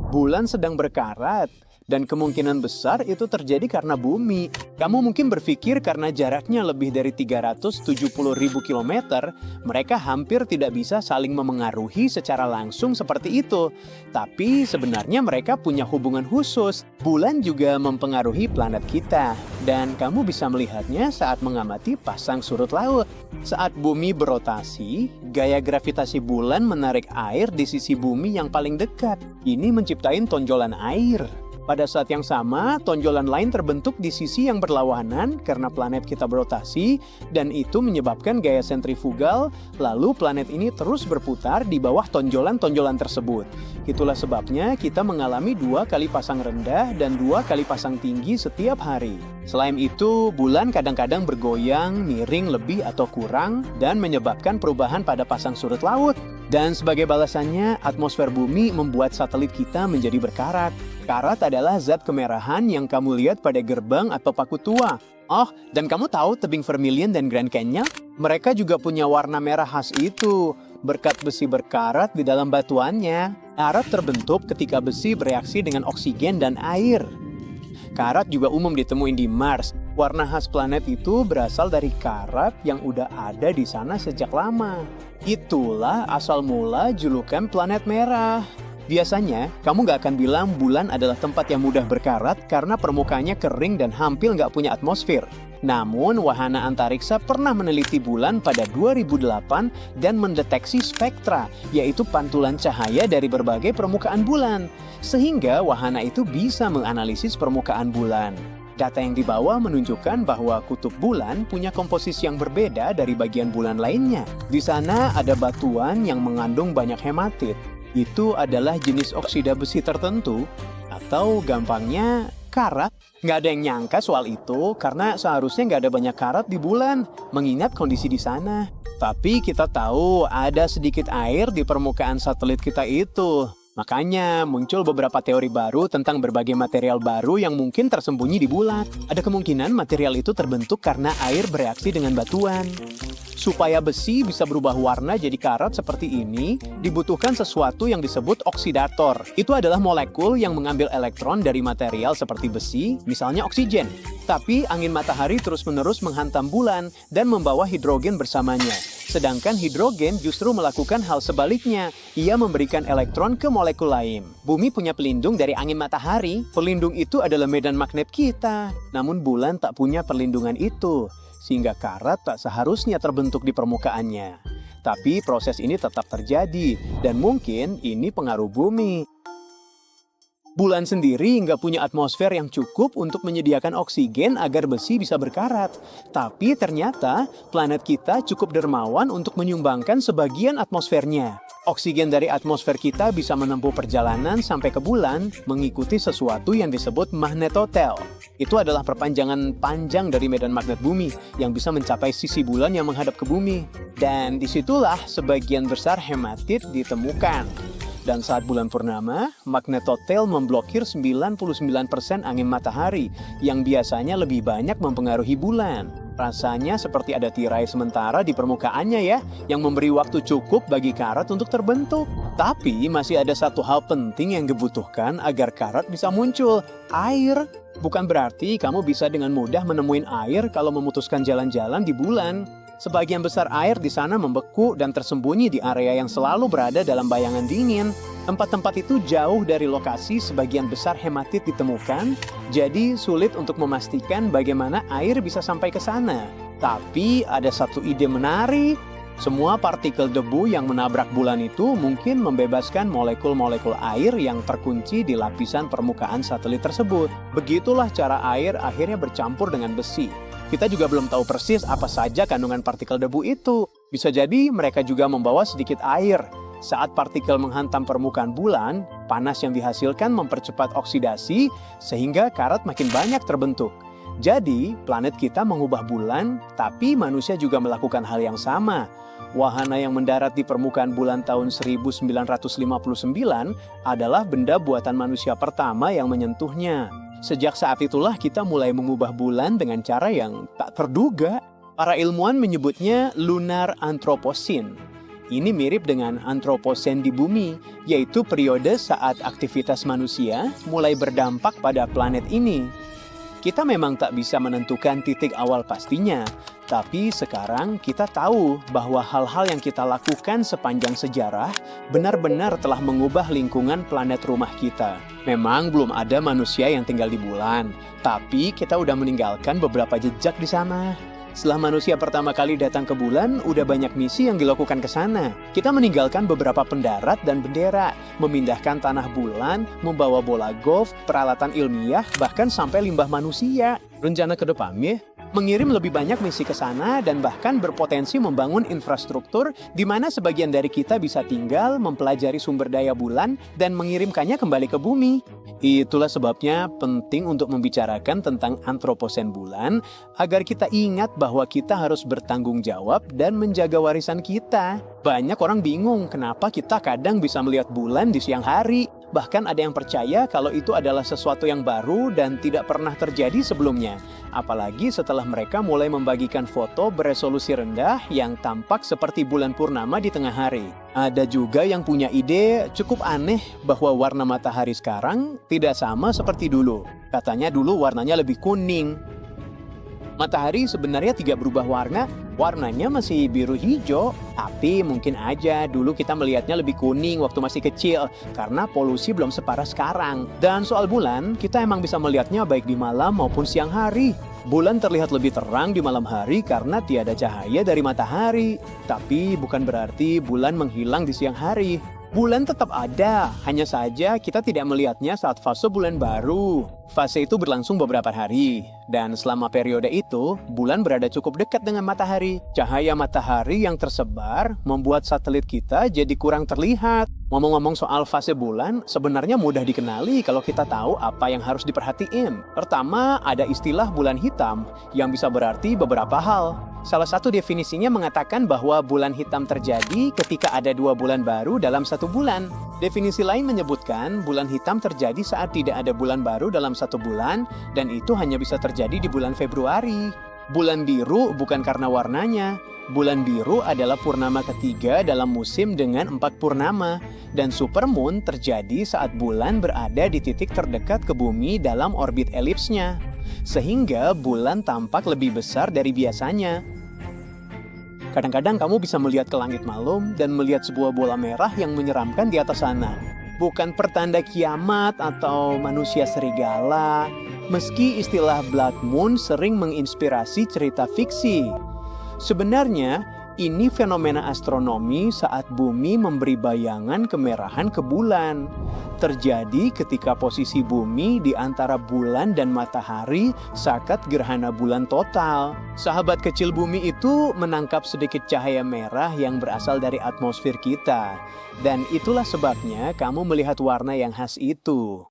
Bulan sedang berkarat, dan kemungkinan besar itu terjadi karena bumi. Kamu mungkin berpikir karena jaraknya lebih dari 370.000 kilometer, mereka hampir tidak bisa saling memengaruhi secara langsung seperti itu. Tapi sebenarnya mereka punya hubungan khusus. Bulan juga mempengaruhi planet kita, dan kamu bisa melihatnya saat mengamati pasang surut laut. Saat bumi berotasi, gaya gravitasi bulan menarik air di sisi bumi yang paling dekat. Ini menciptain tonjolan air. Pada saat yang sama, tonjolan lain terbentuk di sisi yang berlawanan karena planet kita berotasi, dan itu menyebabkan gaya sentrifugal, lalu planet ini terus berputar di bawah tonjolan-tonjolan tersebut. Itulah sebabnya kita mengalami 2 kali pasang rendah dan 2 kali pasang tinggi setiap hari. Selain itu, bulan kadang-kadang bergoyang, miring lebih atau kurang, dan menyebabkan perubahan pada pasang surut laut. Dan sebagai balasannya, atmosfer bumi membuat satelit kita menjadi berkarat. Karat adalah zat kemerahan yang kamu lihat pada gerbang atau paku tua. Oh, dan kamu tahu tebing Vermilion dan Grand Canyon? Mereka juga punya warna merah khas itu, berkat besi berkarat di dalam batuannya. Karat terbentuk ketika besi bereaksi dengan oksigen dan air. Karat juga umum ditemuin di Mars. Warna khas planet itu berasal dari karat yang udah ada di sana sejak lama. Itulah asal mula julukan planet merah. Biasanya, kamu nggak akan bilang bulan adalah tempat yang mudah berkarat karena permukaannya kering dan hampir nggak punya atmosfer. Namun, wahana antariksa pernah meneliti bulan pada 2008 dan mendeteksi spektra, yaitu pantulan cahaya dari berbagai permukaan bulan. Sehingga wahana itu bisa menganalisis permukaan bulan. Data yang dibawa menunjukkan bahwa kutub bulan punya komposisi yang berbeda dari bagian bulan lainnya. Di sana ada batuan yang mengandung banyak hematit. Itu adalah jenis oksida besi tertentu, atau gampangnya karat. Nggak ada yang nyangka soal itu karena seharusnya nggak ada banyak karat di bulan, mengingat kondisi di sana. Tapi kita tahu ada sedikit air di permukaan satelit kita itu. Makanya muncul beberapa teori baru tentang berbagai material baru yang mungkin tersembunyi di bulan. Ada kemungkinan material itu terbentuk karena air bereaksi dengan batuan. Supaya besi bisa berubah warna jadi karat seperti ini, dibutuhkan sesuatu yang disebut oksidator. Itu adalah molekul yang mengambil elektron dari material seperti besi, misalnya oksigen. Tapi angin matahari terus-menerus menghantam bulan dan membawa hidrogen bersamanya. Sedangkan hidrogen justru melakukan hal sebaliknya. Ia memberikan elektron ke molekul lain. Bumi punya pelindung dari angin matahari. Pelindung itu adalah medan magnet kita. Namun bulan tak punya perlindungan itu, sehingga karat tak seharusnya terbentuk di permukaannya. Tapi proses ini tetap terjadi, dan mungkin ini pengaruh bumi. Bulan sendiri nggak punya atmosfer yang cukup untuk menyediakan oksigen agar besi bisa berkarat. Tapi ternyata planet kita cukup dermawan untuk menyumbangkan sebagian atmosfernya. Oksigen dari atmosfer kita bisa menempuh perjalanan sampai ke bulan mengikuti sesuatu yang disebut magnetotel. Itu adalah perpanjangan panjang dari medan magnet bumi yang bisa mencapai sisi bulan yang menghadap ke bumi. Dan disitulah sebagian besar hematit ditemukan. Dan saat bulan purnama, magnetotel memblokir 99% angin matahari yang biasanya lebih banyak mempengaruhi bulan. Rasanya seperti ada tirai sementara di permukaannya ya, yang memberi waktu cukup bagi karat untuk terbentuk. Tapi masih ada satu hal penting yang dibutuhkan agar karat bisa muncul, air. Bukan berarti kamu bisa dengan mudah menemuin air kalau memutuskan jalan-jalan di bulan. Sebagian besar air di sana membeku dan tersembunyi di area yang selalu berada dalam bayangan dingin. Tempat-tempat itu jauh dari lokasi sebagian besar hematit ditemukan, jadi sulit untuk memastikan bagaimana air bisa sampai ke sana. Tapi ada satu ide menarik. Semua partikel debu yang menabrak bulan itu mungkin membebaskan molekul-molekul air yang terkunci di lapisan permukaan satelit tersebut. Begitulah cara air akhirnya bercampur dengan besi. Kita juga belum tahu persis apa saja kandungan partikel debu itu. Bisa jadi mereka juga membawa sedikit air. Saat partikel menghantam permukaan bulan, panas yang dihasilkan mempercepat oksidasi sehingga karat makin banyak terbentuk. Jadi, planet kita mengubah bulan, tapi manusia juga melakukan hal yang sama. Wahana yang mendarat di permukaan bulan tahun 1959 adalah benda buatan manusia pertama yang menyentuhnya. Sejak saat itulah kita mulai mengubah bulan dengan cara yang tak terduga. Para ilmuwan menyebutnya lunar anthropocene. Ini mirip dengan Antroposen di bumi, yaitu periode saat aktivitas manusia mulai berdampak pada planet ini. Kita memang tak bisa menentukan titik awal pastinya, tapi sekarang kita tahu bahwa hal-hal yang kita lakukan sepanjang sejarah benar-benar telah mengubah lingkungan planet rumah kita. Memang belum ada manusia yang tinggal di bulan, tapi kita udah meninggalkan beberapa jejak di sana. Setelah manusia pertama kali datang ke bulan, udah banyak misi yang dilakukan ke sana. Kita meninggalkan beberapa pendarat dan bendera, memindahkan tanah bulan, membawa bola golf, peralatan ilmiah, bahkan sampai limbah manusia. Rencana ke depannya, mengirim lebih banyak misi ke sana dan bahkan berpotensi membangun infrastruktur di mana sebagian dari kita bisa tinggal, mempelajari sumber daya bulan, dan mengirimkannya kembali ke bumi. Itulah sebabnya penting untuk membicarakan tentang Antroposen bulan agar kita ingat bahwa kita harus bertanggung jawab dan menjaga warisan kita. Banyak orang bingung kenapa kita kadang bisa melihat bulan di siang hari. Bahkan ada yang percaya kalau itu adalah sesuatu yang baru dan tidak pernah terjadi sebelumnya. Apalagi setelah mereka mulai membagikan foto beresolusi rendah yang tampak seperti bulan purnama di tengah hari. Ada juga yang punya ide cukup aneh bahwa warna matahari sekarang tidak sama seperti dulu. Katanya dulu warnanya lebih kuning. Matahari sebenarnya tidak berubah warna, warnanya masih biru hijau. Tapi mungkin aja dulu kita melihatnya lebih kuning waktu masih kecil, karena polusi belum separah sekarang. Dan soal bulan, kita emang bisa melihatnya baik di malam maupun siang hari. Bulan terlihat lebih terang di malam hari karena tiada cahaya dari matahari. Tapi bukan berarti bulan menghilang di siang hari. Bulan tetap ada, hanya saja kita tidak melihatnya saat fase bulan baru. Fase itu berlangsung beberapa hari, dan selama periode itu, bulan berada cukup dekat dengan matahari. Cahaya matahari yang tersebar membuat satelit kita jadi kurang terlihat. Ngomong-ngomong soal fase bulan, sebenarnya mudah dikenali kalau kita tahu apa yang harus diperhatiin. Pertama, ada istilah bulan hitam, yang bisa berarti beberapa hal. Salah satu definisinya mengatakan bahwa bulan hitam terjadi ketika ada 2 bulan baru dalam 1 bulan. Definisi lain menyebutkan bulan hitam terjadi saat tidak ada bulan baru dalam 1 bulan, dan itu hanya bisa terjadi di bulan Februari. Bulan biru bukan karena warnanya. Bulan biru adalah purnama ketiga dalam musim dengan 4 purnama, dan supermoon terjadi saat bulan berada di titik terdekat ke bumi dalam orbit elipsnya, sehingga bulan tampak lebih besar dari biasanya. Kadang-kadang kamu bisa melihat ke langit malam dan melihat sebuah bola merah yang menyeramkan di atas sana. Bukan pertanda kiamat atau manusia serigala, meski istilah Blood Moon sering menginspirasi cerita fiksi. Sebenarnya, ini fenomena astronomi saat bumi memberi bayangan kemerahan ke bulan. Terjadi ketika posisi bumi di antara bulan dan matahari saat gerhana bulan total. Sahabat kecil bumi itu menangkap sedikit cahaya merah yang berasal dari atmosfer kita. Dan itulah sebabnya kamu melihat warna yang khas itu.